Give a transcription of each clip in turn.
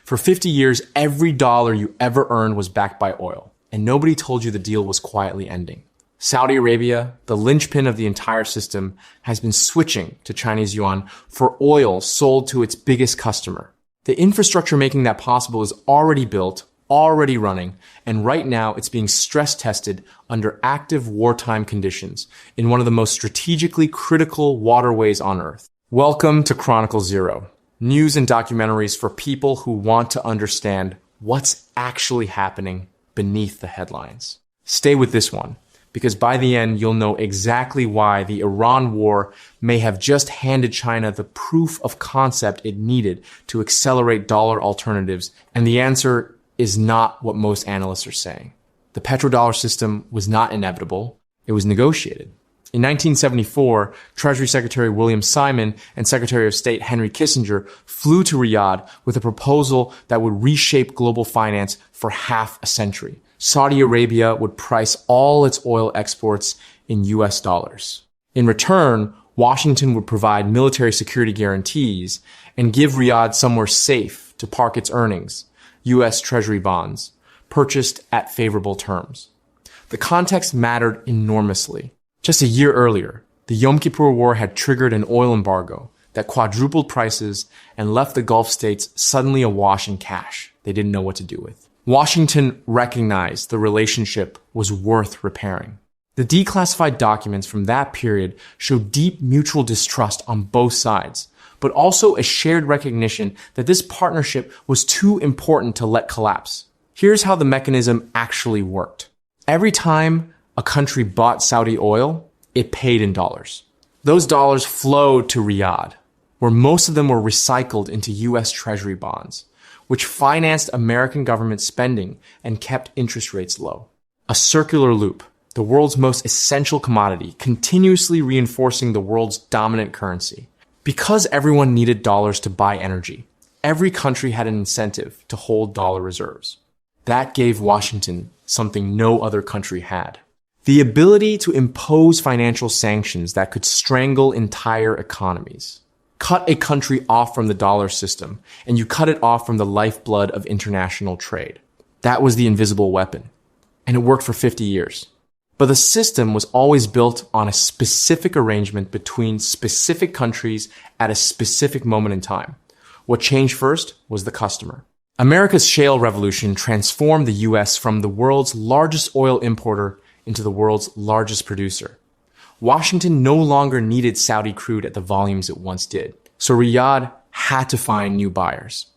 For 50 years, every dollar you ever earned was backed by oil, and nobody told you the deal was quietly ending. Saudi Arabia, the linchpin of the entire system, has been switching to Chinese yuan for oil sold to its biggest customer. The infrastructure making that possible is already built, already running, and right now it's being stress tested under active wartime conditions in one of the most strategically critical waterways on Earth. Welcome to Chronicle Zero, news and documentaries for people who want to understand what's actually happening beneath the headlines. Stay with this one, because by the end you'll know exactly why the Iran war may have just handed China the proof of concept it needed to accelerate dollar alternatives, and the answer is not what most analysts are saying. The petrodollar system was not inevitable. It was negotiated. In 1974, Treasury Secretary William Simon and Secretary of State Henry Kissinger flew to Riyadh with a proposal that would reshape global finance for half a century. Saudi Arabia would price all its oil exports in US dollars. In return, Washington would provide military security guarantees and give Riyadh somewhere safe to park its earnings, U.S. Treasury bonds, purchased at favorable terms. The context mattered enormously. Just a year earlier, the Yom Kippur War had triggered an oil embargo that quadrupled prices and left the Gulf states suddenly awash in cash they didn't know what to do with. Washington recognized the relationship was worth repairing. The declassified documents from that period show deep mutual distrust on both sides, but also a shared recognition that this partnership was too important to let collapse. Here's how the mechanism actually worked. Every time a country bought Saudi oil, it paid in dollars. Those dollars flowed to Riyadh, where most of them were recycled into US Treasury bonds, which financed American government spending and kept interest rates low. A circular loop, the world's most essential commodity, continuously reinforcing the world's dominant currency. Because everyone needed dollars to buy energy, every country had an incentive to hold dollar reserves. That gave Washington something no other country had: the ability to impose financial sanctions that could strangle entire economies. Cut a country off from the dollar system, and you cut it off from the lifeblood of international trade. That was the invisible weapon, and it worked for 50 years. But the system was always built on a specific arrangement between specific countries at a specific moment in time. What changed first was the customer. America's shale revolution transformed the U.S. from the world's largest oil importer into the world's largest producer. Washington no longer needed Saudi crude at the volumes it once did, so Riyadh had to find new buyers,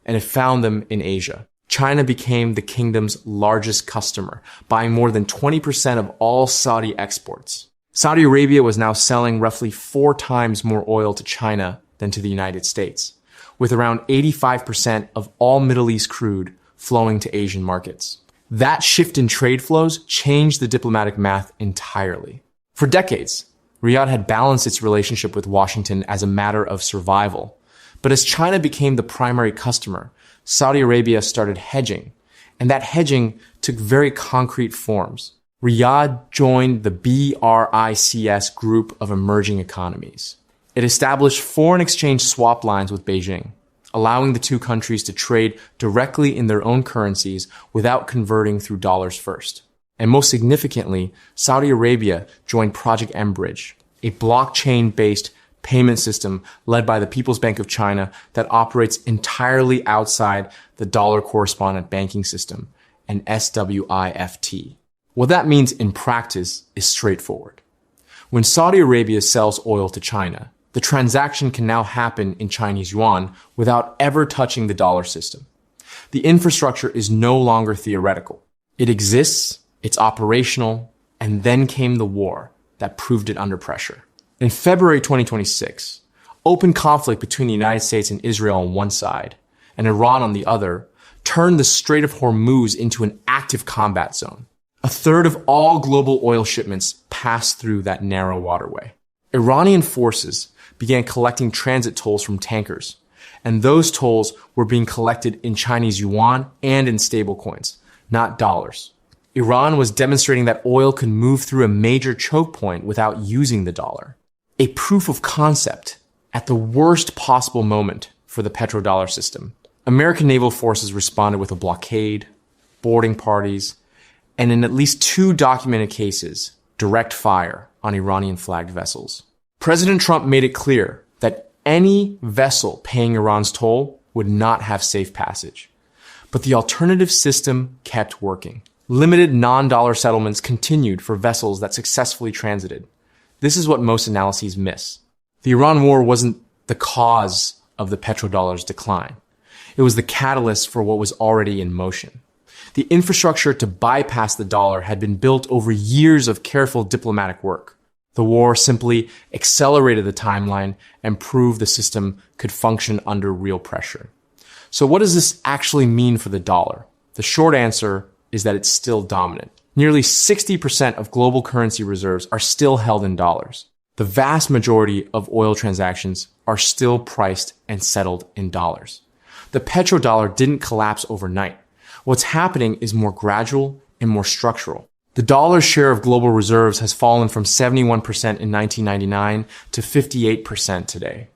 and it found them in Asia. China became the kingdom's largest customer, buying more than 20% of all Saudi exports. Saudi Arabia was now selling roughly 4 times more oil to China than to the United States, with around 85% of all Middle East crude flowing to Asian markets. That shift in trade flows changed the diplomatic math entirely. For decades, Riyadh had balanced its relationship with Washington as a matter of survival. But as China became the primary customer, Saudi Arabia started hedging, and that hedging took very concrete forms. Riyadh joined the BRICS group of emerging economies. It established foreign exchange swap lines with Beijing, allowing the two countries to trade directly in their own currencies without converting through dollars first. And most significantly, Saudi Arabia joined Project M-Bridge, a blockchain-based payment system led by the People's Bank of China that operates entirely outside the dollar correspondent banking system, an SWIFT. What that means in practice is straightforward. When Saudi Arabia sells oil to China, the transaction can now happen in Chinese yuan without ever touching the dollar system. The infrastructure is no longer theoretical. It exists, it's operational, and then came the war that proved it under pressure. In February 2026, open conflict between the United States and Israel on one side and Iran on the other turned the Strait of Hormuz into an active combat zone. A third of all global oil shipments passed through that narrow waterway. Iranian forces began collecting transit tolls from tankers, and those tolls were being collected in Chinese yuan and in stablecoins, not dollars. Iran was demonstrating that oil could move through a major choke point without using the dollar. A proof of concept at the worst possible moment for the petrodollar system, American naval forces responded with a blockade, boarding parties, and in at least 2 documented cases, direct fire on Iranian-flagged vessels. President Trump made it clear that any vessel paying Iran's toll would not have safe passage. But the alternative system kept working. Limited non-dollar settlements continued for vessels that successfully transited. This is what most analyses miss. The Iran war wasn't the cause of the petrodollar's decline. It was the catalyst for what was already in motion. The infrastructure to bypass the dollar had been built over years of careful diplomatic work. The war simply accelerated the timeline and proved the system could function under real pressure. So what does this actually mean for the dollar? The short answer is that it's still dominant. Nearly 60% of global currency reserves are still held in dollars. The vast majority of oil transactions are still priced and settled in dollars. The petrodollar didn't collapse overnight. What's happening is more gradual and more structural. The dollar's share of global reserves has fallen from 71% in 1999 to 58% today.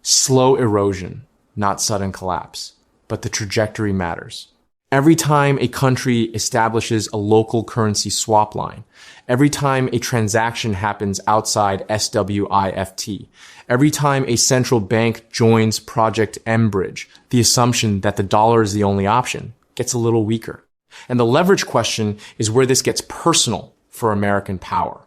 Slow erosion, not sudden collapse, but the trajectory matters. Every time a country establishes a local currency swap line, every time a transaction happens outside SWIFT, every time a central bank joins Project M-Bridge, the assumption that the dollar is the only option gets a little weaker. And the leverage question is where this gets personal for American power.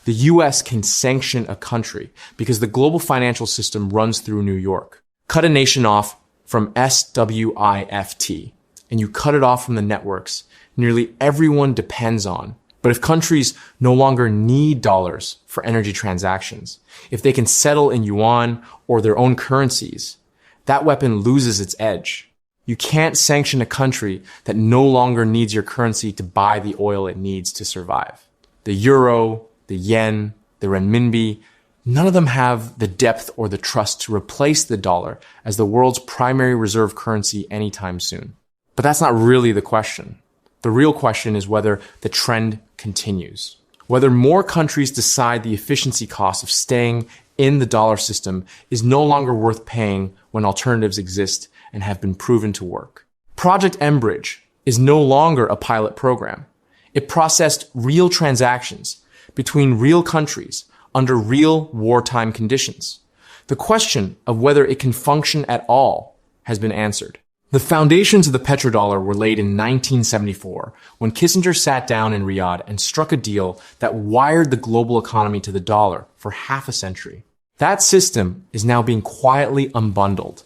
The US can sanction a country because the global financial system runs through New York. Cut a nation off from SWIFT, and you cut it off from the networks nearly everyone depends on. But if countries no longer need dollars for energy transactions, if they can settle in Yuan or their own currencies, that weapon loses its edge. You can't sanction a country that no longer needs your currency to buy the oil it needs to survive. The euro, the yen, the renminbi, none of them have the depth or the trust to replace the dollar as the world's primary reserve currency anytime soon. But that's not really the question. The real question is whether the trend continues. Whether more countries decide the efficiency cost of staying in the dollar system is no longer worth paying when alternatives exist and have been proven to work. Project M-Bridge is no longer a pilot program. It processed real transactions between real countries under real wartime conditions. The question of whether it can function at all has been answered. The foundations of the petrodollar were laid in 1974 when Kissinger sat down in Riyadh and struck a deal that wired the global economy to the dollar for half a century. That system is now being quietly unbundled,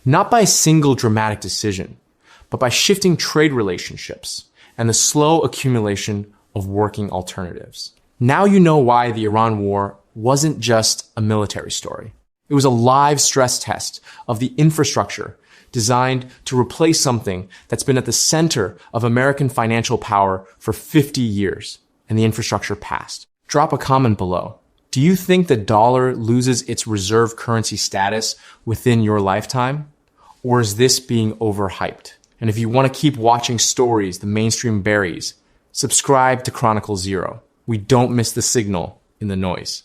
not by a single dramatic decision, but by shifting trade relationships and the slow accumulation of working alternatives. Now you know why the Iran war wasn't just a military story. It was a live stress test of the infrastructure designed to replace something that's been at the center of American financial power for 50 years, and the infrastructure passed. Drop a comment below. Do you think the dollar loses its reserve currency status within your lifetime? Or is this being overhyped? And if you want to keep watching stories the mainstream buries, subscribe to Chronicle 0. We don't miss the signal in the noise.